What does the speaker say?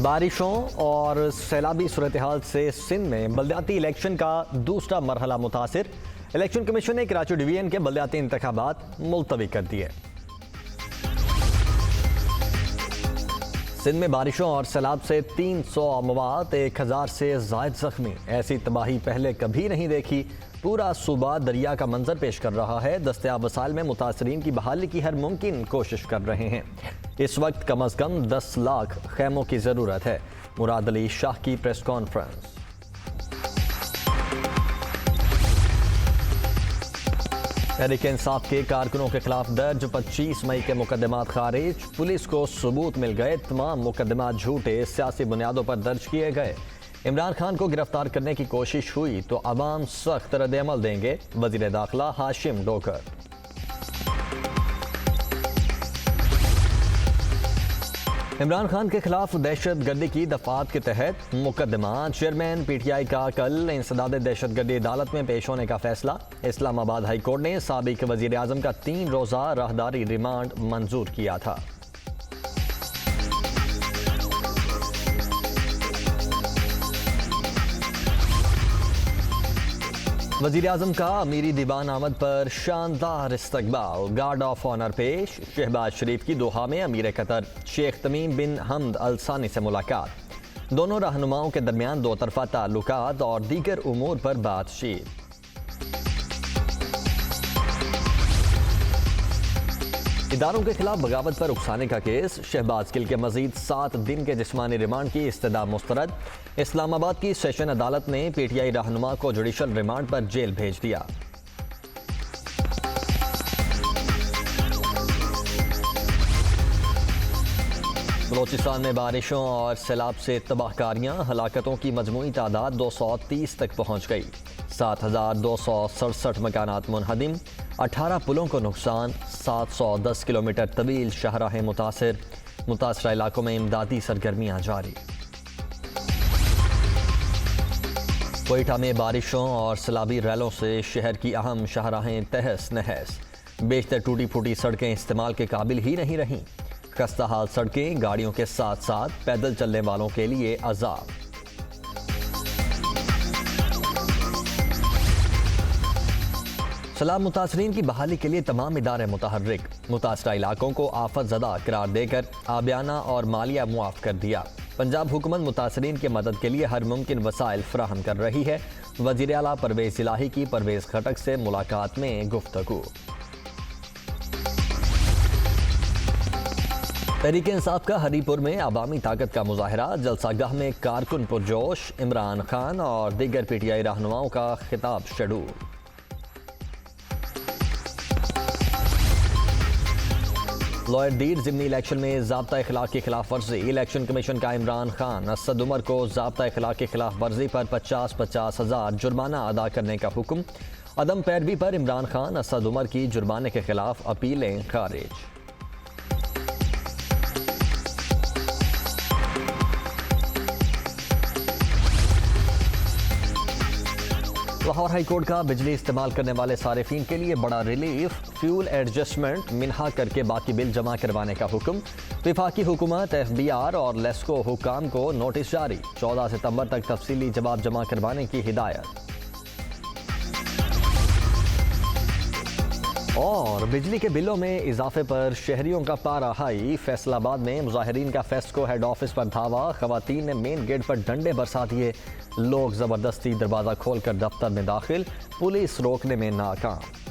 بارشوں اور سیلابی صورتحال سے سندھ میں بلدیاتی الیکشن کا دوسرا مرحلہ متاثر۔ الیکشن کمیشن نے کراچی ڈویژن کے بلدیاتی انتخابات ملتوی کر دیے۔ سندھ میں بارشوں اور سیلاب سے 300 اموات، 1000 سے زائد زخمی۔ ایسی تباہی پہلے کبھی نہیں دیکھی۔ پورا صوبہ دریا کا منظر پیش کر رہا ہے۔ دستیاب وسائل میں متاثرین کی بحالی کی ہر ممکن کوشش کر رہے ہیں۔ اس وقت کم از کم 10 لاکھ خیموں کی ضرورت ہے۔ مراد علی شاہ کی پریس کانفرنس۔ تحریک انصاف کے کارکنوں کے خلاف درج 25 مئی کے مقدمات خارج۔ پولیس کو ثبوت مل گئے، تمام مقدمات جھوٹے سیاسی بنیادوں پر درج کیے گئے۔ عمران خان کو گرفتار کرنے کی کوشش ہوئی تو عوام سخت رد عمل دیں گے، وزیر داخلہ ہاشم ڈوکر۔ عمران خان کے خلاف دہشت گردی کی دفعات کے تحت مقدمات۔ چیئرمین پی ٹی آئی کا کل انسداد دہشت گردی عدالت میں پیش ہونے کا فیصلہ۔ اسلام آباد ہائی کورٹ نے سابق وزیر اعظم کا 3 روزہ راہداری ریمانڈ منظور کیا تھا۔ وزیر اعظم کا امیری دیوان آمد پر شاندار استقبال، گارڈ آف آنر پیش۔ شہباز شریف کی دوحہ میں امیر قطر شیخ تمیم بن حمد ال ثانی سے ملاقات۔ دونوں رہنماؤں کے درمیان 2 طرفہ تعلقات اور دیگر امور پر بات چیت۔ اداروں کے خلاف بغاوت پر اکسانے کا کیس، شہباز گل کے مزید 7 دن کے جسمانی ریمانڈ کی استدعا مسترد۔ اسلام آباد کی سیشن عدالت نے پی ٹی آئی رہنما کو جوڈیشل ریمانڈ پر جیل بھیج دیا۔ بلوچستان میں بارشوں اور سیلاب سے تباہ کاریاں، ہلاکتوں کی مجموعی تعداد 230 تک پہنچ گئی۔ 7267 مکانات منہدم، 18 پلوں کو نقصان، 710 کلومیٹر طویل شاہراہیں متاثر۔ متاثرہ علاقوں میں امدادی سرگرمیاں جاری۔ کوئٹہ میں بارشوں اور سیلابی ریلوں سے شہر کی اہم شاہراہیں تہس نہس۔ بیشتر ٹوٹی پھوٹی سڑکیں استعمال کے قابل ہی نہیں رہیں۔ خستہ حال سڑکیں، گاڑیوں کے ساتھ ساتھ پیدل چلنے والوں کے لیے عذاب۔ سیلاب متاثرین کی بحالی کے لیے تمام ادارے متحرک۔ متاثرہ علاقوں کو آفت زدہ قرار دے کر آبیانہ اور مالیہ معاف کر دیا۔ پنجاب حکومت متاثرین کی مدد کے لیے ہر ممکن وسائل فراہم کر رہی ہے۔ وزیر اعلیٰ پرویز الہی کی پرویز خٹک سے ملاقات میں گفتگو۔ تحریک انصاف کا ہری پور میں عوامی طاقت کا مظاہرہ، جلسہ گاہ میں کارکن پرجوش، عمران خان اور دیگر پی ٹی آئی رہنماؤں کا خطاب شیڈول۔ لوئر دیر ضمنی الیکشن میں ضابطہ اخلاق کی خلاف ورزی، الیکشن کمیشن کا عمران خان اسد عمر کو ضابطہ اخلاق کی خلاف ورزی پر 50 ہزار جرمانہ ادا کرنے کا حکم۔ عدم پیروی پر عمران خان اسد عمر کی جرمانے کے خلاف اپیلیں خارج۔ لاہور ہائی کورٹ کا بجلی استعمال کرنے والے صارفین کے لیے بڑا ریلیف، فیول ایڈجسٹمنٹ منہا کر کے باقی بل جمع کروانے کا حکم۔ وفاقی حکومت، ایف بی آر اور لیسکو حکام کو نوٹس جاری، 14 ستمبر تک تفصیلی جواب جمع کروانے کی ہدایت۔ اور بجلی کے بلوں میں اضافے پر شہریوں کا پارا ہائی، فیصل آباد میں مظاہرین کا فیسکو ہیڈ آفس پر دھاوا، خواتین نے مین گیٹ پر ڈنڈے برسا دیے، لوگ زبردستی دروازہ کھول کر دفتر میں داخل، پولیس روکنے میں ناکام۔